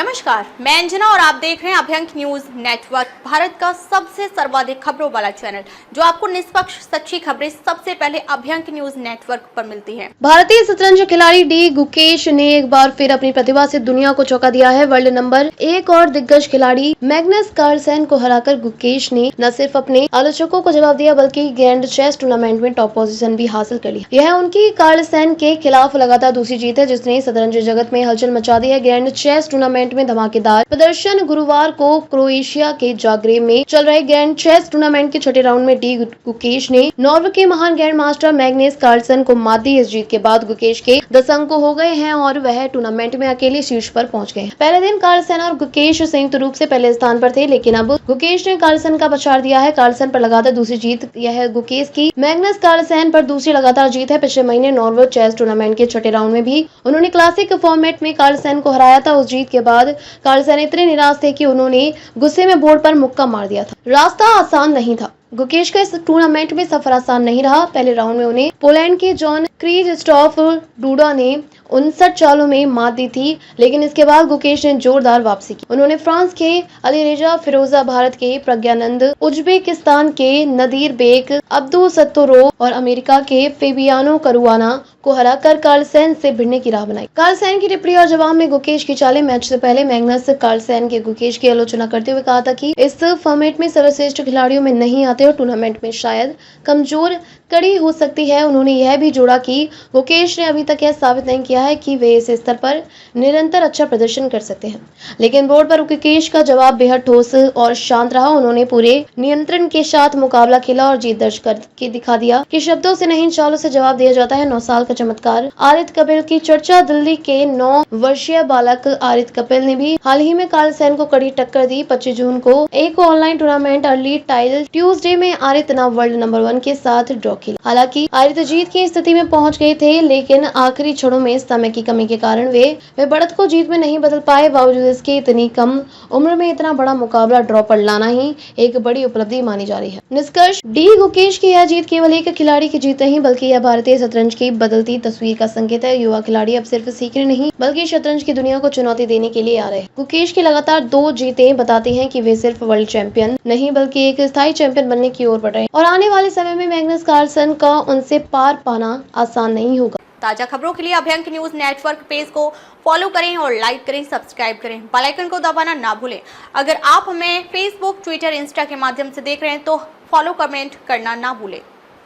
नमस्कार, मैं अंजना और आप देख रहे हैं अभ्यंक न्यूज नेटवर्क, भारत का सबसे सर्वाधिक खबरों वाला चैनल, जो आपको निष्पक्ष सच्ची खबरें सबसे पहले अभ्यंक न्यूज नेटवर्क पर मिलती हैं। भारतीय शतरंज खिलाड़ी डी गुकेश ने एक बार फिर अपनी प्रतिभा से दुनिया को चौंका दिया है। वर्ल्ड नंबर 1 और दिग्गज खिलाड़ी मैग्नस कार्लसन को हराकर गुकेश ने न सिर्फ अपने आलोचकों को जवाब दिया, बल्कि ग्रैंड चेस टूर्नामेंट में टॉप पोजीशन भी हासिल कर ली। यह उनकी कार्लसन के खिलाफ लगातार दूसरी जीत है, जिसने शतरंज जगत में हलचल मचा दी है। ग्रैंड चेस टूर्नामेंट में धमाकेदार प्रदर्शन। गुरुवार को क्रोएशिया के जाग्रेब में चल रहे ग्रैंड चेस टूर्नामेंट के छठे राउंड में डी गुकेश ने नॉर्वे के महान ग्रैंड मास्टर मैग्नस कार्लसन को मात दी। इस जीत के बाद गुकेश के 10 अंक हो गए हैं और वह टूर्नामेंट में अकेले शीर्ष पर पहुंच गए। पहले दिन कार्लसन और गुकेश संयुक्त रूप से पहले स्थान पर थे, लेकिन अब गुकेश ने कार्लसन का पछाड़ दिया है। कार्लसन पर लगातार दूसरी जीत यह गुकेश की मैग्नस कार्लसन पर दूसरी लगातार जीत है। पिछले महीने नॉर्वे चेस टूर्नामेंट के छठे राउंड में भी उन्होंने क्लासिक फॉर्मेट में कार्लसन को हराया था। उस जीत के बाद कार्लसन इतने निराश थे कि उन्होंने गुस्से में बोर्ड पर मुक्का मार दिया था। रास्ता आसान नहीं था। गुकेश का इस टूर्नामेंट में सफर आसान नहीं रहा। पहले राउंड में उन्हें पोलैंड के जॉन क्रिजस्टॉफ डूडा ने 59 चालों में मात दी थी, लेकिन इसके बाद गुकेश ने जोरदार वापसी की। उन्होंने फ्रांस के अलीरेजा फिरोजा, भारत के प्रज्ञानंद, उज्बेकिस्तान के नदीर बेक अब्दुसत्तोरोव और अमेरिका के फेबियानो करुआना को हराकर कार्लसन से भिड़ने की राह बनाई। कार्लसन की टिप्पणी और जवाब में गुकेश की चालें। मैच से पहले मैग्नस कार्लसन के गुकेश की आलोचना करते हुए कहा था कि इस फॉर्मेट में सर्वश्रेष्ठ खिलाड़ियों में नहीं आते और टूर्नामेंट में शायद कमजोर कड़ी हो सकती है। उन्होंने यह भी जोड़ा कि गुकेश ने अभी तक यह साबित नहीं किया है कि वे इस स्तर पर निरंतर अच्छा प्रदर्शन कर सकते हैं, लेकिन बोर्ड पर गुकेश का जवाब बेहद ठोस और शांत रहा। उन्होंने पूरे नियंत्रण के साथ मुकाबला खेला और जीत दर्ज करके दिखा दिया कि शब्दों से नहीं, चालों से जवाब दिया जाता है। 9 साल का चमत्कार आरित कपिल की चर्चा। दिल्ली के 9 वर्षीय बालक आरित कपिल ने भी हाल ही में कार्लसन को कड़ी टक्कर दी। 25 जून को एक online tournament early tile Tuesday में आरित ने वर्ल्ड नंबर 1 के साथ ड्रॉ खेला। हालांकि आरित जीत की स्थिति में पहुंच गए थे, लेकिन आखिरी क्षणों में समय की कमी के कारण वे बढ़त को जीत में नहीं बदल पाए। बावजूद इसके इतनी कम उम्र में इतना बड़ा मुकाबला ड्रॉ पर लाना ही एक बड़ी उपलब्धि मानी जा रही है। निष्कर्ष, डी गुकेश की यह जीत केवल एक खिलाड़ी की जीत नहीं, बल्कि यह भारतीय शतरंज की बदलती तस्वीर का संकेत है। युवा खिलाड़ी अब सिर्फ सीखने नहीं, बल्कि शतरंज की दुनिया को चुनौती देने के लिए आ रहे हैं। गुकेश की लगातार 2 जीतें बताती हैं कि वे सिर्फ वर्ल्ड चैंपियन नहीं, बल्कि एक स्थायी चैंपियन बनने की ओर बढ़ रहे हैं और आने वाले समय में मैग्नस कार्लसन का उनसे पार पाना आसान नहीं होगा। ताजा खबरों के लिए अभ्यंक न्यूज नेटवर्क पेज को फॉलो करें और लाइक करें, सब्सक्राइब करें, बेल आइकन को दबाना ना भूलें। अगर आप हमें फेसबुक, ट्विटर, इंस्टा के माध्यम से देख रहे हैं तो फॉलो, कमेंट करना ना भूलें।